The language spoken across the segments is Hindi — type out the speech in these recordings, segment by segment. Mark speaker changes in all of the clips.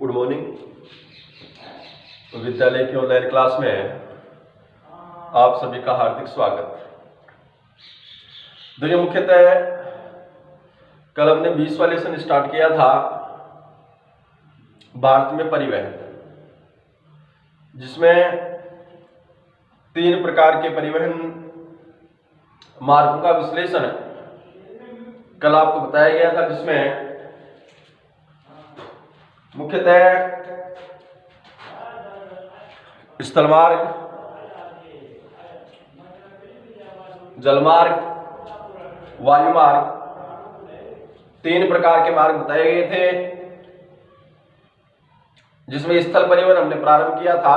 Speaker 1: Good morning. विद्यालय की ऑनलाइन क्लास में आप सभी का हार्दिक स्वागत। देखिए, मुख्यतः कल हमने 20वां लेसन स्टार्ट किया था भारत में परिवहन, जिसमें 3 प्रकार के परिवहन मार्गों का विश्लेषण कल आपको बताया गया था, जिसमें मुख्यतः स्थल मार्ग, जलमार्ग, वायु मार्ग, 3 प्रकार के मार्ग बताए गए थे, जिसमें स्थल परिवहन हमने प्रारंभ किया था,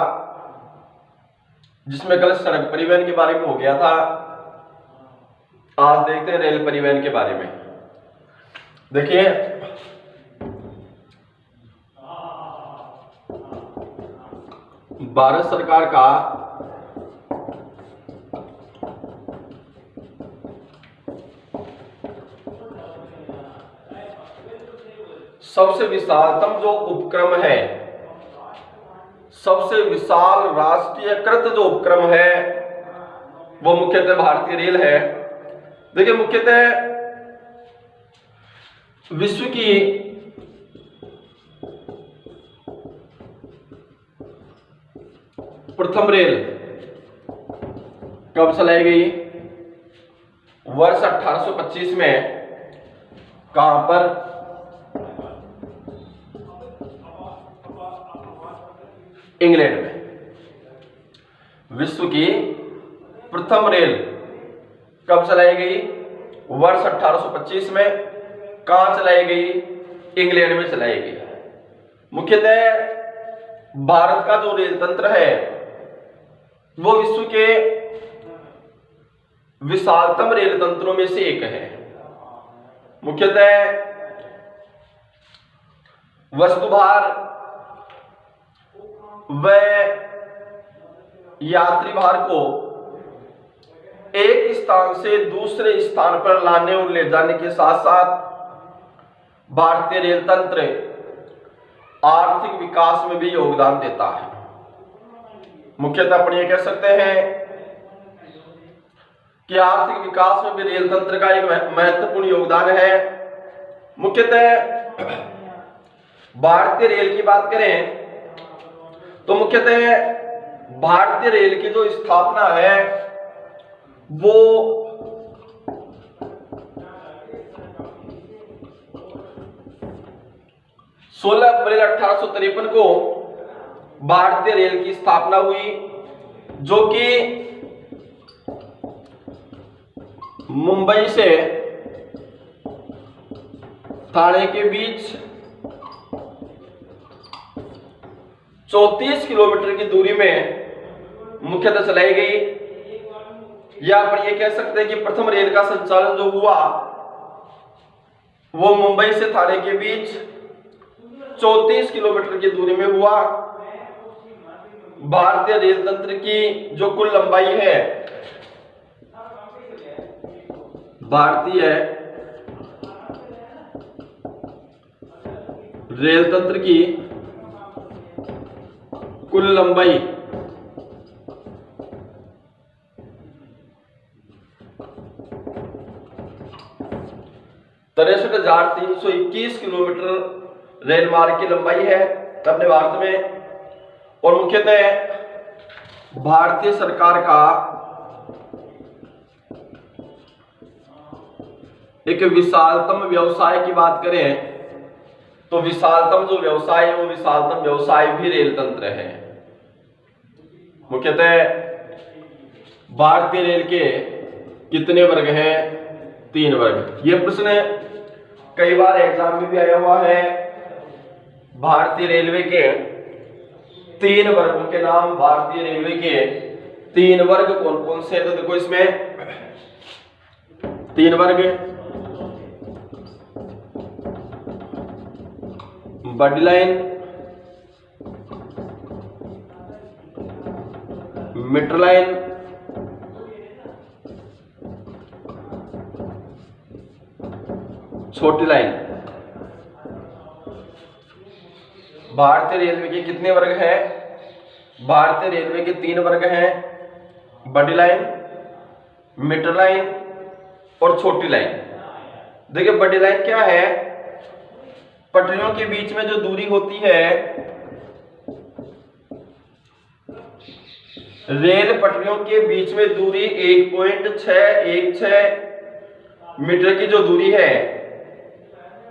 Speaker 1: जिसमें कल सड़क परिवहन के बारे में हो गया था। आज देखते हैं रेल परिवहन के बारे में। देखिए, भारत सरकार का सबसे विशालतम जो उपक्रम है, सबसे विशाल राष्ट्रीयकृत जो उपक्रम है, वो मुख्यतः भारतीय रेल है। देखिए, मुख्यतः विश्व की प्रथम रेल कब चलाई गई? वर्ष 1825 में। कहां पर? इंग्लैंड में। विश्व की प्रथम रेल कब चलाई गई? वर्ष 1825 में। कहां चलाई गई? इंग्लैंड में चलाई गई। मुख्यतः भारत का जो रेल तंत्र है वो विश्व के विशालतम रेल तंत्रों में से एक है। मुख्यतः वस्तुभार व यात्री भार को एक स्थान से दूसरे स्थान पर लाने और ले जाने के साथ साथ भारतीय रेल तंत्र आर्थिक विकास में भी योगदान देता है। मुख्यतः अपन ये कह सकते हैं कि आर्थिक विकास में भी रेल तंत्र का एक महत्वपूर्ण योगदान है। मुख्यतः भारतीय रेल की बात करें तो मुख्यतः भारतीय रेल की जो स्थापना है वो 16 अप्रैल 1853 को भारतीय रेल की स्थापना हुई, जो कि मुंबई से ठाणे के बीच 34 किलोमीटर की दूरी में मुख्यतः चलाई गई। या पर यह कह सकते हैं कि प्रथम रेल का संचालन जो हुआ वो मुंबई से ठाणे के बीच 34 किलोमीटर की दूरी में हुआ। भारतीय रेल तंत्र की जो कुल लंबाई है, भारतीय रेल तंत्र की कुल लंबाई 63,321 किलोमीटर रेल मार्ग की लंबाई है अपने भारत में। और मुख्यतः भारतीय सरकार का एक विशालतम व्यवसाय की बात करें तो विशालतम जो व्यवसाय है वो विशालतम व्यवसाय भी रेल तंत्र है। मुख्यतः भारतीय रेल के कितने वर्ग हैं? 3 वर्ग। यह प्रश्न कई बार एग्जाम में भी आया हुआ है। भारतीय रेलवे के 3 वर्गों के नाम, भारतीय रेलवे के 3 वर्ग कौन कौन से? तो देखो, इसमें 3 वर्ग: बड़ी लाइन, मीटर लाइन, छोटी लाइन। भारतीय रेलवे के कितने वर्ग हैं? भारतीय रेलवे के 3 वर्ग हैं, बड़ी लाइन, मिड लाइन और छोटी लाइन। देखिए बड़ी लाइन क्या है? पटरियों के बीच में जो दूरी होती है, रेल पटरियों के बीच में दूरी 1.616 मीटर की जो दूरी है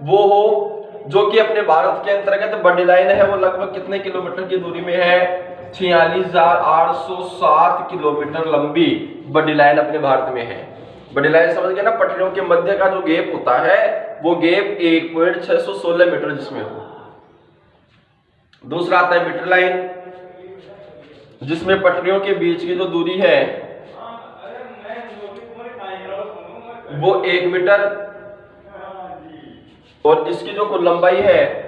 Speaker 1: वो हो, जो कि अपने भारत के अंतर्गत बड़ी लाइन है, वो लगभग कितने किलोमीटर की दूरी में है? 46,807 किलोमीटर लंबी बड़ी लाइन अपने भारत में है। बड़ी लाइन समझ गए ना? पटरियों के मध्य का जो गैप होता है वो गैप 1.616 मीटर जिसमें हो। दूसरा आता है मीटर लाइन, जिसमें पटरियों के बीच की जो दूरी है वो 1 मीटर और इसकी जो कुल लंबाई है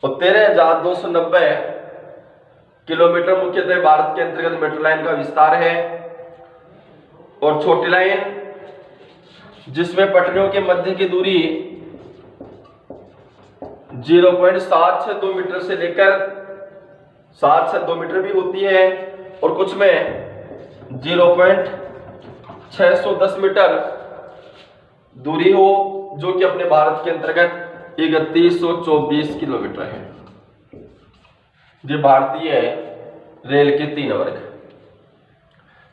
Speaker 1: वो 13,290 किलोमीटर मुख्यतः भारत के अंतर्गत मीटर लाइन का विस्तार है। और छोटी लाइन, जिसमें पटरियों के मध्य की दूरी 0.762 मीटर से लेकर 762 मीटर भी होती है और कुछ में 0.610 मीटर दूरी हो, जो कि अपने भारत के अंतर्गत 3124 किलोमीटर है। ये भारतीय रेल के 3 वर्ग।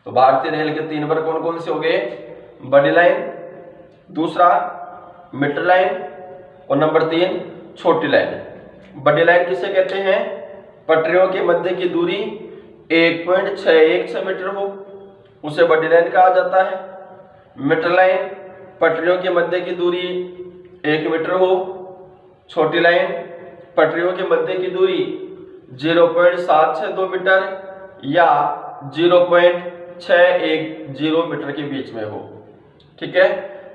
Speaker 1: तो भारतीय रेल के 3 वर्ग कौन कौन से हो गए? बड़ी लाइन, दूसरा मिड लाइन और नंबर 3 छोटी लाइन। बड़ी लाइन किसे कहते हैं? पटरियों के मध्य की दूरी 1.616 मीटर हो, उसे बड़ी लाइन कहा जाता है। मिड लाइन, पटरियों के मध्य की दूरी 1 मीटर हो। छोटी लाइन, पटरियों के मध्य की दूरी 0.762 मीटर या 0.610 मीटर के बीच में हो। ठीक है।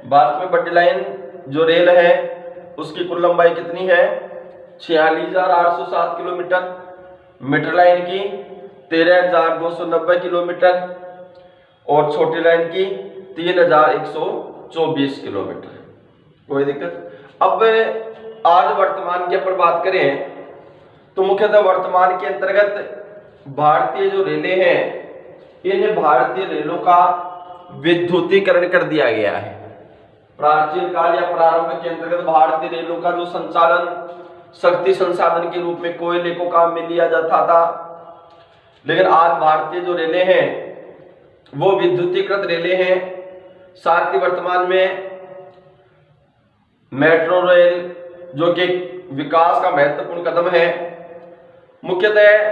Speaker 1: भारत में बड़ी लाइन जो रेल है उसकी कुल लंबाई कितनी है? 46,807 किलोमीटर। मीटर लाइन की 13,290 किलोमीटर और छोटी लाइन की 3,124 किलोमीटर। कोई दिक्कत? अब आज वर्तमान की अपन बात करें तो मुख्यतः वर्तमान के अंतर्गत भारतीय जो रेलें हैं, इन भारतीय रेलों का विद्युतीकरण कर दिया गया है। प्राचीन काल या प्रारंभ के अंतर्गत भारतीय रेलों का जो संचालन शक्ति संसाधन के रूप में कोयले को काम में लिया जाता था, लेकिन आज भारतीय जो रेलें हैं वो विद्युतीकृत रेलें हैं। साथ ही वर्तमान में मेट्रो रेल जो कि विकास का महत्वपूर्ण कदम है। मुख्यतः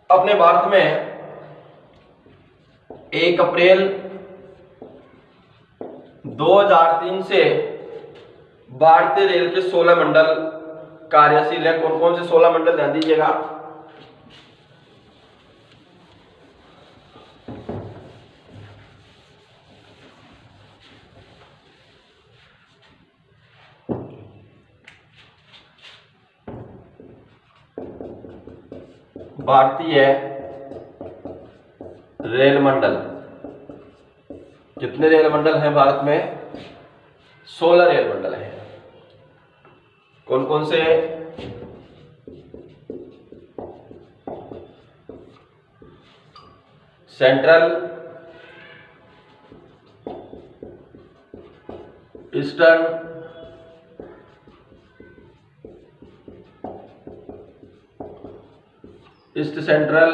Speaker 1: अपने भारत में 1 अप्रैल 2003 से भारतीय रेल के 16 मंडल कार्यशील है। कौन कौन से 16 मंडल? ध्यान दीजिएगा। भारतीय रेल मंडल, कितने रेल मंडल हैं भारत में? 16 रेल मंडल हैं। कौन कौन से? Central, eastern, east central,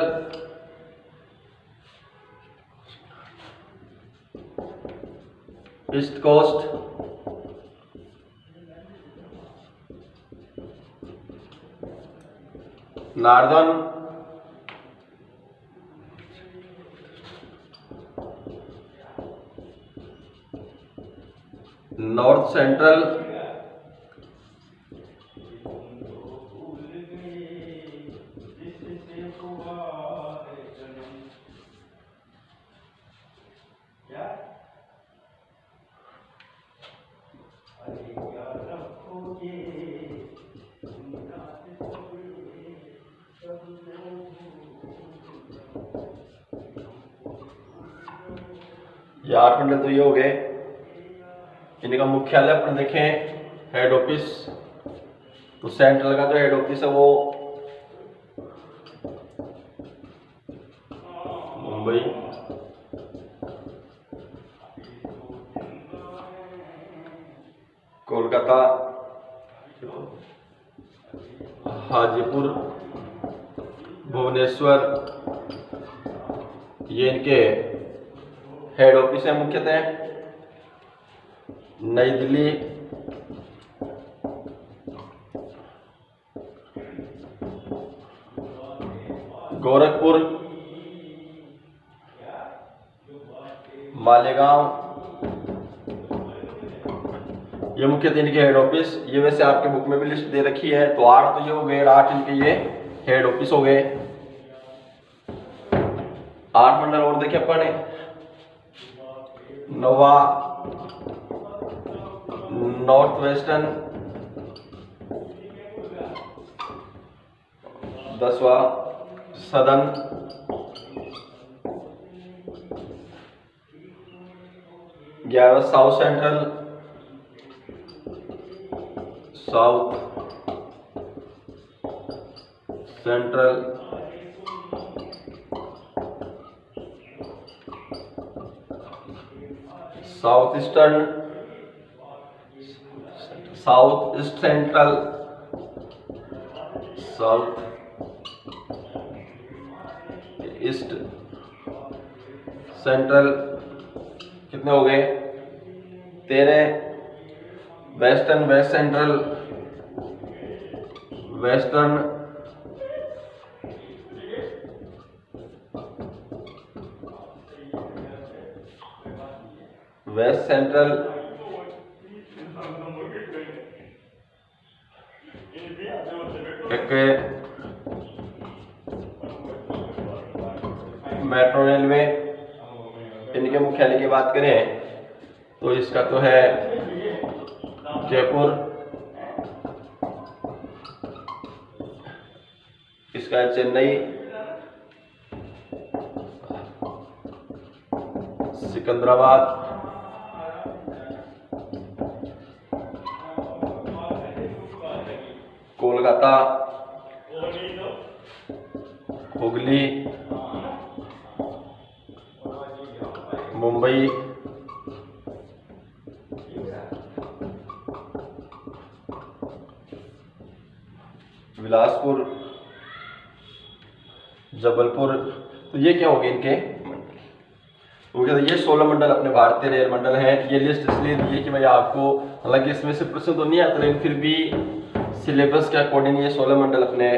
Speaker 1: east coast, northern, north central, ये 8 मंडल तो ये हो गए। इनका मुख्यालय अपन देखें, हेड ऑफिस, तो सेंट्रल का जो हेड ऑफिस है वो मुंबई, कोलकाता, हाजीपुर, भुवनेश्वर, ये इनके हेड ऑफिस है मुख्यतः। नई दिल्ली, गोरखपुर, मालेगांव, ये मुख्यतः इनके हेड ऑफिस। ये वैसे आपके बुक में भी लिस्ट दे रखी है, तो 8 तो ये हो गए, 8 इनके ये हेड ऑफिस हो गए। 8 मंडल और देखे अपन, नवा नॉर्थ वेस्टर्न, 10वां सदर्न, 11वां south central, south central, south eastern, south east central, south east central, कितने हो गए 13। Western west central, western west central, एक मेट्रो रेलवे। इनके मुख्यालय की बात करें तो इसका तो है जयपुर, इसका है चेन्नई, सिकंदराबाद, कोलकाता, हुगली, मुंबई, बिलासपुर, जबलपुर। तो ये क्या हो गए इनके मंडल। ये 16 मंडल अपने भारतीय रेल मंडल हैं। ये लिस्ट इसलिए दी है कि भाई आपको, हालांकि इसमें से प्रश्न तो नहीं आता, लेकिन फिर भी सिलेबस के अकॉर्डिंग ये 16 मंडल अपने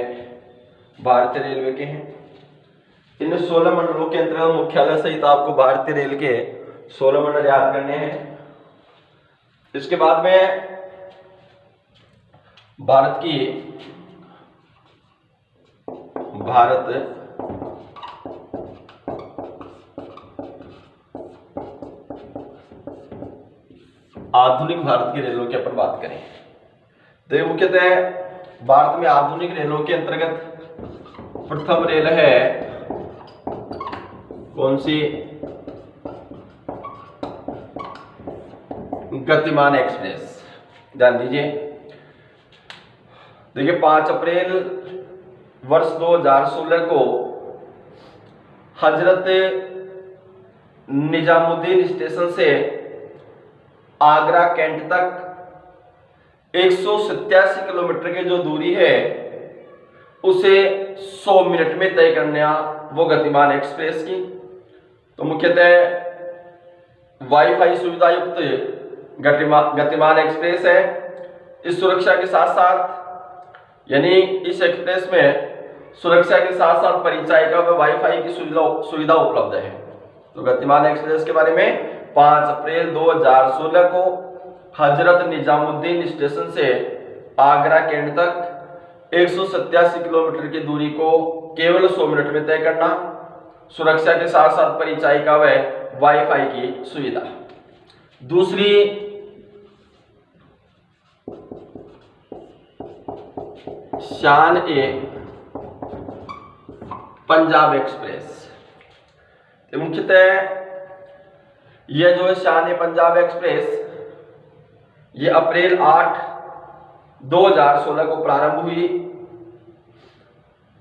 Speaker 1: भारतीय रेलवे के हैं। इन 16 मंडलों के अंतर्गत मुख्यालय सहित आपको भारतीय रेल के 16 मंडल याद करने हैं। इसके बाद में भारत आधुनिक भारत की रेलों की अपन बात करें तो मुख्यतः भारत में आधुनिक रेलों के अंतर्गत प्रथम रेल है कौन सी, गतिमान एक्सप्रेस। ध्यान दीजिए, देखिए 5 अप्रैल वर्ष 2016 को हजरत निजामुद्दीन स्टेशन से आगरा कैंट तक 187 किलोमीटर की जो दूरी है उसे 100 मिनट में तय करना वो गतिमान एक्सप्रेस की। तो मुख्यतः वाईफाई सुविधा युक्त गतिमान एक्सप्रेस है। इस सुरक्षा के साथ साथ, यानी इस एक्सप्रेस में सुरक्षा के साथ साथ परिचायिका व वाईफाई की सुविधा उपलब्ध है। तो गतिमान एक्सप्रेस के बारे में 5 अप्रैल 2016 को हजरत निजामुद्दीन स्टेशन से आगरा कैंट तक 187 किलोमीटर की दूरी को केवल 100 मिनट में तय करना, सुरक्षा के साथ साथ परिचायिका व वाईफाई की सुविधा। दूसरी शान ए पंजाब एक्सप्रेस। मुख्यतः यह जो है शान ए पंजाब एक्सप्रेस ये अप्रैल 8, 2016 को प्रारंभ हुई।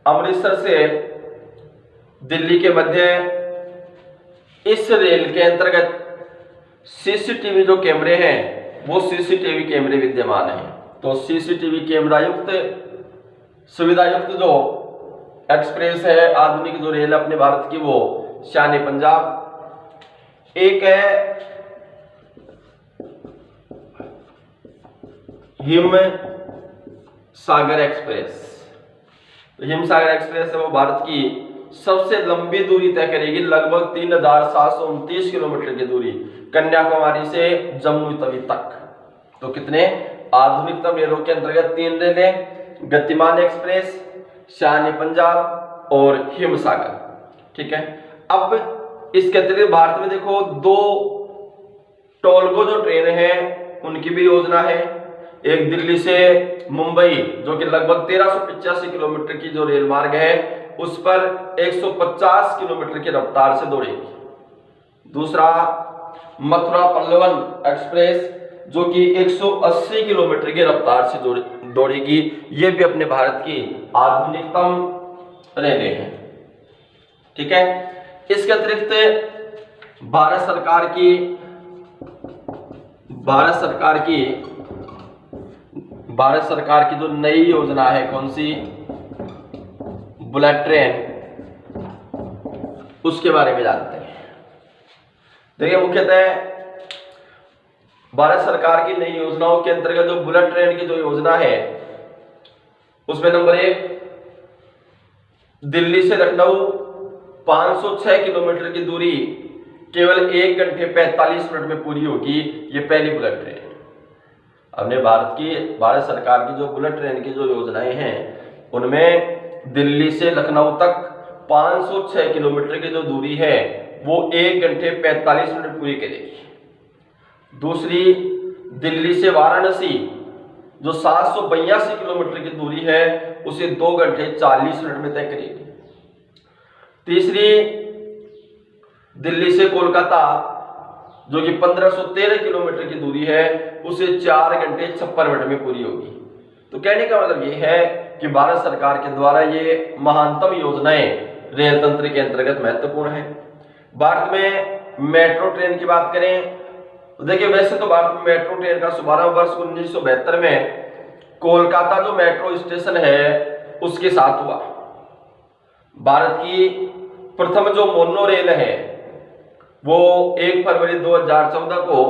Speaker 1: अमृतसर से दिल्ली के मध्य इस रेल के अंतर्गत सीसीटीवी जो कैमरे हैं वो सीसीटीवी कैमरे विद्यमान हैं। तो सीसीटीवी कैमरा युक्त सुविधा युक्त जो एक्सप्रेस है, आधुनिक जो रेल अपने भारत की, वो शान ए पंजाब। एक है हिम सागर एक्सप्रेस। तो हिम सागर एक्सप्रेस है वो भारत की सबसे लंबी दूरी तय करेगी, लगभग 3729 किलोमीटर की दूरी, कन्याकुमारी से जम्मू तवी तक। तो कितने आधुनिकतम रेलों के अंतर्गत 3 रेलें, गतिमान एक्सप्रेस, शान ए पंजाब और हिम सागर। ठीक है। अब इसके अतिरिक्त भारत में देखो 2 टोल्को जो ट्रेन है उनकी भी योजना है। एक दिल्ली से मुंबई जो कि लगभग 1385 किलोमीटर की जो रेल मार्ग है उस पर 150 किलोमीटर की रफ्तार से दौड़ेगी। दूसरा मथुरा पल्लवन एक्सप्रेस जो कि 180 किलोमीटर की रफ्तार से दौड़ेगी। ये भी अपने भारत की आधुनिकतम रेलें हैं। ठीक है। इसके अतिरिक्त भारत सरकार की जो नई योजना है, कौन सी, बुलेट ट्रेन, उसके बारे में जानते हैं। देखिए, मुख्यतः भारत सरकार की नई योजनाओं के अंतर्गत जो बुलेट ट्रेन की जो योजना है उसमें नंबर 1, दिल्ली से लखनऊ 506 किलोमीटर की दूरी केवल 1 घंटे 45 मिनट में पूरी होगी। ये पहली बुलेट ट्रेन। अपने भारत सरकार की जो बुलेट ट्रेन की जो योजनाएं हैं उनमें दिल्ली से लखनऊ तक 506 किलोमीटर की जो दूरी है वो 1 घंटे 45 मिनट पूरी करेगी। दूसरी, दिल्ली से वाराणसी जो 782 किलोमीटर की दूरी है उसे 2 घंटे 40 मिनट में तय करेगी। तीसरी, दिल्ली से कोलकाता जो कि 1513 किलोमीटर की दूरी है उसे 4 घंटे 56 मिनट में पूरी होगी। तो कहने का मतलब ये है कि भारत सरकार के द्वारा ये महानतम योजनाएं रेल तंत्र के अंतर्गत महत्वपूर्ण है। भारत में मेट्रो ट्रेन की बात करें तो देखिए, वैसे तो भारत में मेट्रो ट्रेन का शुभारंभ वर्ष 1972 में कोलकाता जो मेट्रो स्टेशन है उसके साथ हुआ। भारत की प्रथम जो मोनो रेल है वो 1 फरवरी 2014 को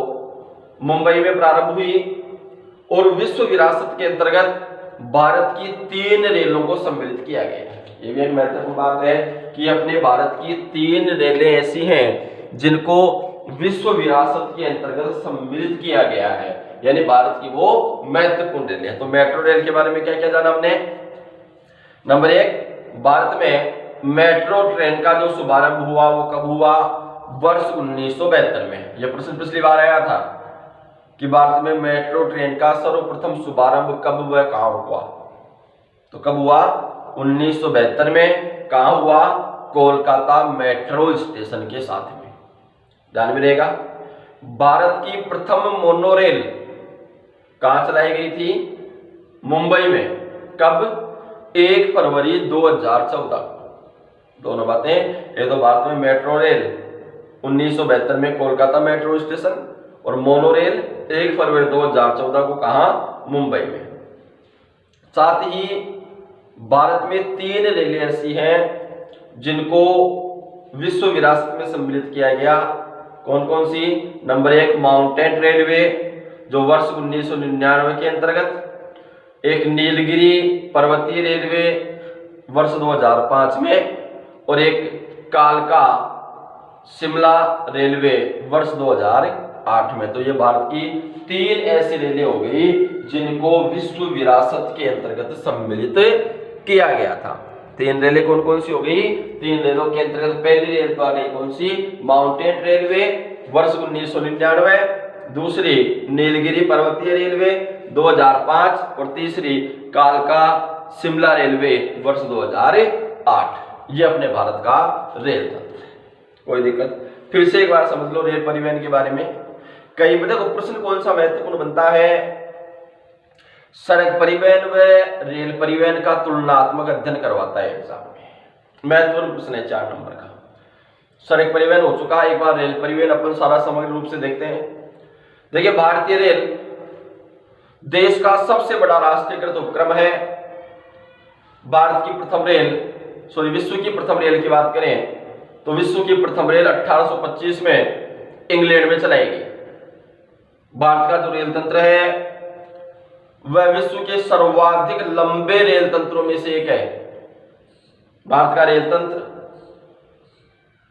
Speaker 1: मुंबई में प्रारंभ हुई और विश्व विरासत के अंतर्गत भारत की 3 रेलों को सम्मिलित किया गया है। ये भी एक महत्वपूर्ण बात है कि अपने भारत की 3 रेलें ऐसी हैं जिनको विश्व विरासत के अंतर्गत सम्मिलित किया गया है, यानी भारत की वो महत्वपूर्ण रेलें। तो मेट्रो रेल के बारे में क्या क्या जाना हमने। नंबर 1, भारत में मेट्रो ट्रेन का जो शुभारंभ हुआ वो कब हुआ, वर्ष 1972 में। यह प्रश्न पिछली बार आया था कि भारत में मेट्रो ट्रेन का सर्वप्रथम शुभारंभ कब व कहां हुआ। तो कब हुआ, 1972 में। कहां हुआ, कोलकाता मेट्रो स्टेशन के साथ में। ध्यान में रहेगा। भारत की प्रथम मोनोरेल कहां चलाई गई थी, मुंबई में। कब, 1 फरवरी 2014। दोनों बातें, ये तो भारत में मेट्रो रेल 1972 में कोलकाता मेट्रो स्टेशन और मोनोरेल 1 फरवरी 2014 को कहा, मुंबई में। साथ ही भारत में 3 रेलें ऐसी हैं जिनको विश्व विरासत में सम्मिलित किया गया। कौन कौन सी। नंबर 1, माउंटेन रेलवे जो वर्ष 1999 के अंतर्गत। एक नीलगिरी पर्वतीय रेलवे वर्ष 2005 में और एक कालका शिमला रेलवे वर्ष 2008 में। तो ये भारत की 3 ऐसी रेलें हो गई जिनको विश्व विरासत के अंतर्गत सम्मिलित किया गया था। 3 रेलें कौन कौन सी हो गई, 3 रेलों के अंतर्गत पहली रेल तो आ गई कौन सी, माउंटेन रेलवे वर्ष 1999, दूसरी नीलगिरी पर्वतीय रेलवे 2005 और तीसरी कालका शिमला रेलवे वर्ष 2008। ये अपने भारत का रेल तंत्र। कोई दिक्कत, फिर से एक बार समझ लो रेल परिवहन के बारे में। कई देखो प्रश्न कौन सा महत्वपूर्ण बनता है, सड़क परिवहन व रेल परिवहन का तुलनात्मक अध्ययन करवाता है एग्जाम में। महत्वपूर्ण प्रश्न है 4 नंबर का। सड़क परिवहन हो चुका, एक बार रेल परिवहन अपन सारा समग्र रूप से देखते हैं। देखिए भारतीय रेल देश का सबसे बड़ा राष्ट्रीयकृत उपक्रम है। भारत की प्रथम रेल विश्व की प्रथम रेल की बात करें तो विश्व की प्रथम रेल 1825 में इंग्लैंड में चलाई गई। भारत का जो रेल तंत्र है वह विश्व के सर्वाधिक लंबे रेल तंत्रों में से एक है। भारत का रेल तंत्र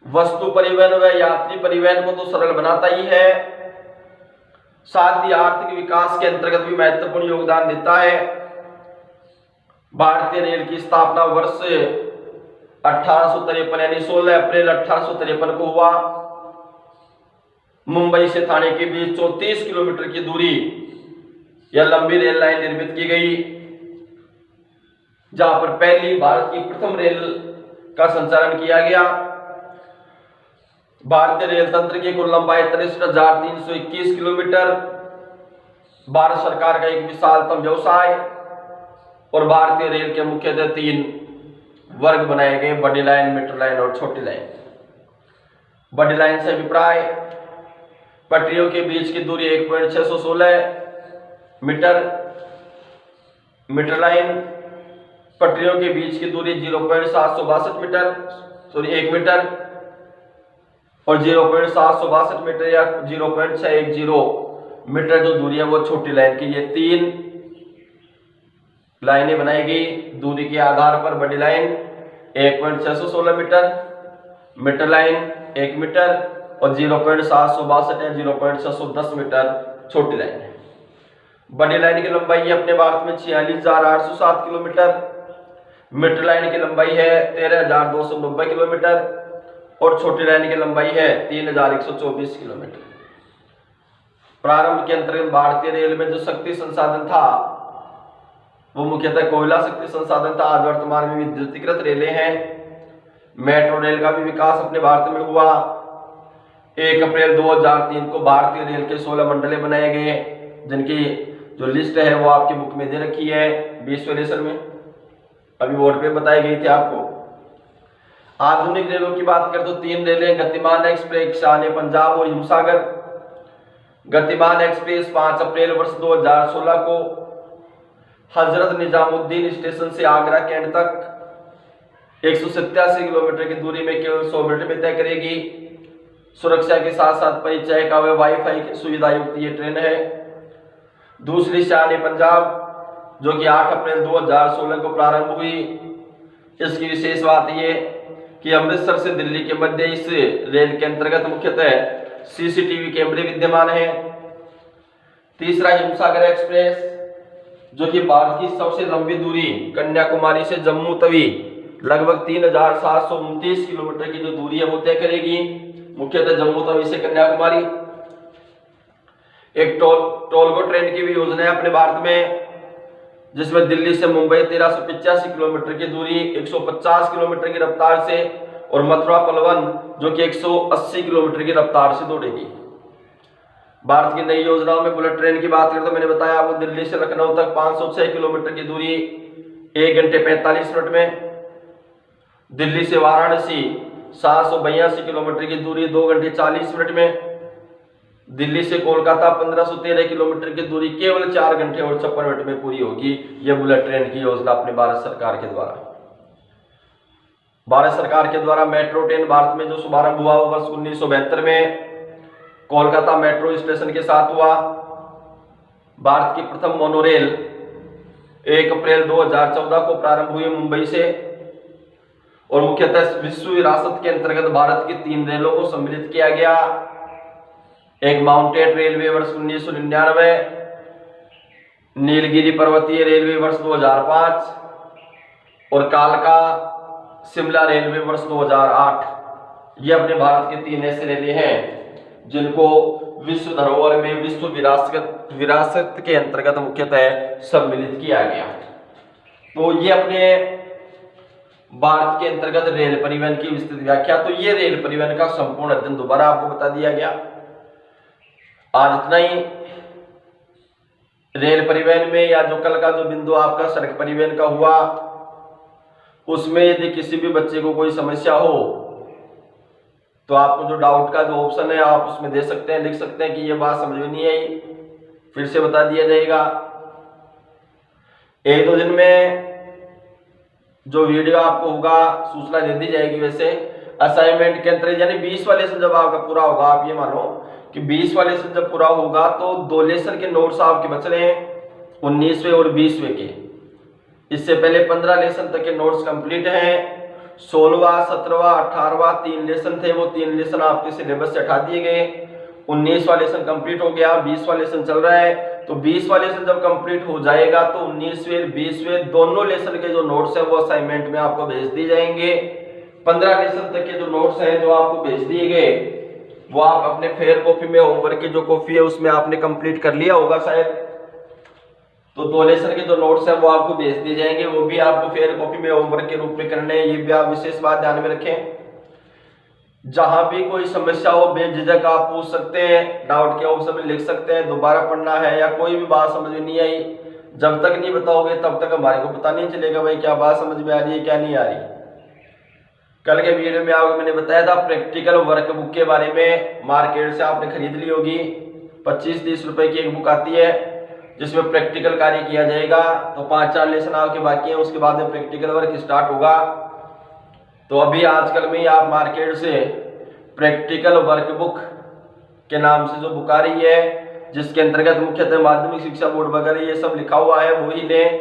Speaker 1: वस्तु परिवहन व यात्री परिवहन को तो सरल बनाता ही है, साथ ही आर्थिक विकास के अंतर्गत भी महत्वपूर्ण योगदान देता है। भारतीय रेल की स्थापना वर्ष 1853 यानी 16 अप्रैल 1853 को हुआ। मुंबई से ठाणे के बीच 34 किलोमीटर की दूरी यह लंबी रेल लाइन निर्मित की गई, जहां पर पहली भारत की प्रथम रेल का संचालन किया गया। भारतीय रेल तंत्र की कुल लंबाई 63,321 किलोमीटर। भारत सरकार का एक विशालतम व्यवसाय। और भारतीय रेल के मुख्यतः 3 वर्ग बनाए गए, बड़ी लाइन, मिड लाइन और छोटी लाइन। बड़ी लाइन से अभिप्राय पटरियों के बीच की दूरी 1.616 मीटर। मीटर लाइन पटरियों के बीच की दूरी 0.762 मीटर, 1 मीटर। और 0.762 मीटर या 0.610 मीटर जो दूरी है वो छोटी लाइन की। ये 3 लाइनें बनाई गई दूरी के आधार पर। बड़ी line 1.616 metre, metre line 1 metre और 0.762 या 0.610 मीटर छोटी लाइन है। बड़ी लाइन की लंबाई है अपने भारत में 46,807 किलोमीटर। मीटर लाइन की लंबाई है 13,290 किलोमीटर और छोटी लाइन की लंबाई है 3,124 किलोमीटर। प्रारंभ के अंतर्गत भारतीय रेल में जो शक्ति संसाधन था वो मुख्यतः कोयला शक्ति संसाधन था। आज वर्तमान में विद्युतीकृत रेलें हैं। मेट्रो रेल का भी विकास अपने भारत में हुआ। 1 अप्रैल 2003 को भारतीय रेल के 16 मंडले बनाए गए, जिनकी जो लिस्ट है वो आपकी बुक में दे रखी है 20वें लेसन में, अभी बोर्ड पे बताई गई थी आपको। आधुनिक रेलों की बात करें तो 3 रेलें, गतिमान एक्सप्रेस शान पंजाब और हिमसागर। गतिमान एक्सप्रेस 5 अप्रैल वर्ष 2016 को हजरत निजामुद्दीन स्टेशन से आगरा कैंट तक 187 किलोमीटर की दूरी में केवल 100 मिनट में तय करेगी। सुरक्षा के साथ साथ परिचय का व वाईफाई की सुविधा युक्त ये ट्रेन है। दूसरी शान पंजाब जो कि 8 अप्रैल 2016 को प्रारंभ हुई। इसकी विशेष बात ये कि अमृतसर से दिल्ली के मध्य इस रेल के अंतर्गत मुख्यतः सीसीटीवी कैमरे विद्यमान है। तीसरा हिमसागर एक्सप्रेस जो कि भारत की सबसे लंबी दूरी कन्याकुमारी से जम्मू तवी लगभग 3,729 किलोमीटर की जो दूरी है वो तय करेगी, मुख्यतः जम्मू तवी से कन्याकुमारी। एक टोलगो ट्रेन की भी योजना है अपने भारत में, जिसमें दिल्ली से मुंबई 1385 किलोमीटर की दूरी 150 किलोमीटर की रफ्तार से और मथुरा पलवल जो कि 180 किलोमीटर की रफ्तार से दौड़ेगी। भारत की नई योजनाओं में बुलेट ट्रेन की बात करें तो मैंने बताया आपको दिल्ली से लखनऊ तक 506 किलोमीटर की दूरी 1 घंटे 45 मिनट में। दिल्ली से वाराणसी 782 किलोमीटर की दूरी 2 घंटे 40 मिनट में। दिल्ली से कोलकाता 1513 किलोमीटर की दूरी केवल 4 घंटे और 56 मिनट में पूरी होगी। यह बुलेट ट्रेन की योजना अपने भारत सरकार के द्वारा। भारत सरकार के द्वारा मेट्रो ट्रेन भारत में जो शुभारंभ हुआ वो वर्ष 1972 में कोलकाता मेट्रो स्टेशन के साथ हुआ। भारत की प्रथम मोनोरेल 1 अप्रैल 2014 को प्रारंभ हुई मुंबई से और मुख्यतः विश्व विरासत के अंतर्गत भारत की 3 रेलों को सम्मिलित किया गया। एक माउंटेड रेलवे वर्ष 1999, नीलगिरी पर्वतीय रेलवे वर्ष 2005 और कालका शिमला रेलवे वर्ष 2008। ये अपने भारत के 3 ऐसे रेलवे हैं जिनको विश्व धरोहर में विश्व विरासत के अंतर्गत मुख्यतः सम्मिलित किया गया। तो ये अपने भारत के अंतर्गत रेल परिवहन की विस्तृत व्याख्या। तो ये रेल परिवहन का संपूर्ण अध्ययन दोबारा आपको बता दिया गया। आज इतना ही। रेल परिवहन में या जो कल का जो बिंदु आपका सड़क परिवहन का हुआ, उसमें यदि किसी भी बच्चे को कोई समस्या हो तो आपको जो डाउट का जो ऑप्शन है आप उसमें दे सकते हैं, लिख सकते हैं कि ये बात समझ में नहीं आई, फिर से बता दिया जाएगा। एक दो दिन में जो वीडियो आपको होगा सूचना दे दी जाएगी। वैसे असाइनमेंट के अंतर्गत यानी 20 वाला लेसन जब आपका पूरा होगा, आप ये मानो कि 20 वाला लेसन जब पूरा होगा तो 2 लेसन के नोट्स आपके बच रहे हैं 19वें और 20वें के। इससे पहले 15 लेसन तक के नोट्स कंप्लीट हैं। 16वां 17वां 18वां 3 लेसन थे, वो 3 लेसन आपके सिलेबस से हटा दिए गए। 19वां लेसन कंप्लीट हो गया, 20वां लेसन चल रहा है। तो 20वां लेसन जब कंप्लीट हो जाएगा तो 19वें 20वें दोनों लेसन के जो नोट्स हैं वो असाइनमेंट में आपको भेज दिए जाएंगे। 15 लेसन तक के जो नोट्स हैं जो आपको भेज दिए गए वो आप अपने फेयर कॉपी में होमवर्क की जो कॉपी है उसमें आपने कंप्लीट कर लिया होगा शायद। तो 2 लेसन के जो नोट्स हैं वो आपको भेज दिए जाएंगे, वो भी आपको फेयर कॉपी में होमवर्क के रूप में करने हैं। ये भी आप विशेष बात ध्यान में रखें। जहां भी कोई समस्या हो बेझिझक आप पूछ सकते हैं, डाउट के ऑप्शन में लिख सकते हैं, दोबारा पढ़ना है या कोई भी बात समझ में नहीं आई जब तक नहीं बताओगे तब तक हमारे को पता नहीं चलेगा भाई क्या बात समझ में आ रही है क्या नहीं आ रही। कल के वीडियो में आपको मैंने बताया था प्रैक्टिकल वर्कबुक के बारे में, मार्केट से आपने खरीद ली होगी। 25-30 रुपए की एक बुक आती है जिसमें प्रैक्टिकल कार्य किया जाएगा। तो 5-4 लेसन आपके बाकी हैं, उसके बाद में प्रैक्टिकल वर्क स्टार्ट होगा। तो अभी आजकल में ही आप मार्केट से प्रैक्टिकल वर्कबुक के नाम से जो बुक आ रही है जिसके अंतर्गत मुख्यतः माध्यमिक शिक्षा बोर्ड वगैरह ये सब लिखा हुआ है वही लें।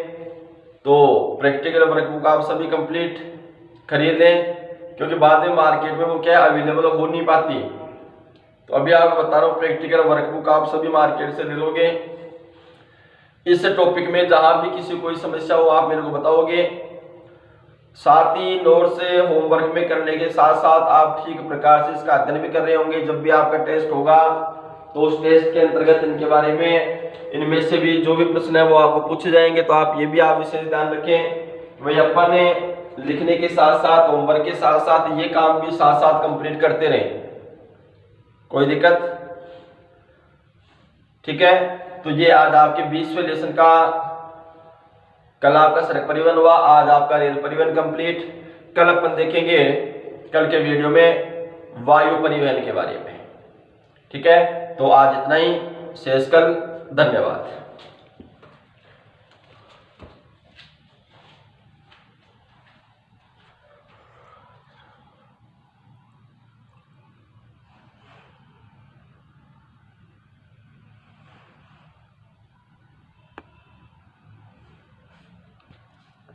Speaker 1: तो प्रैक्टिकल वर्कबुक आप सभी कंप्लीट खरीदें, क्योंकि बाद में मार्केट में वो क्या अवेलेबल हो नहीं पाती। तो अभी आपको बता रहा हूँ प्रैक्टिकल वर्कबुक आप सभी मार्केट से ले लोगे। इस टॉपिक में जहां भी किसी कोई समस्या हो आप मेरे को बताओगे। साथ ही नोट से होमवर्क में करने के साथ साथ आप ठीक प्रकार से इसका अध्ययन भी कर रहे होंगे। जब भी आपका टेस्ट होगा तो उस टेस्ट के अंतर्गत इनके बारे में इनमें से भी जो भी प्रश्न है वो आपको पूछे जाएंगे। तो आप ये भी आप विशेष ध्यान रखें भाई अपन ने लिखने के साथ साथ होमवर्क के साथ साथ ये काम भी साथ साथ कंप्लीट करते रहे, कोई दिक्कत? ठीक है। तो ये आज आपके 20वें लेसन का, कल आपका सड़क परिवहन हुआ, आज आपका रेल परिवहन कंप्लीट। कल अपन देखेंगे कल के वीडियो में वायु परिवहन के बारे में। ठीक है, तो आज इतना ही, शेष कल। धन्यवाद।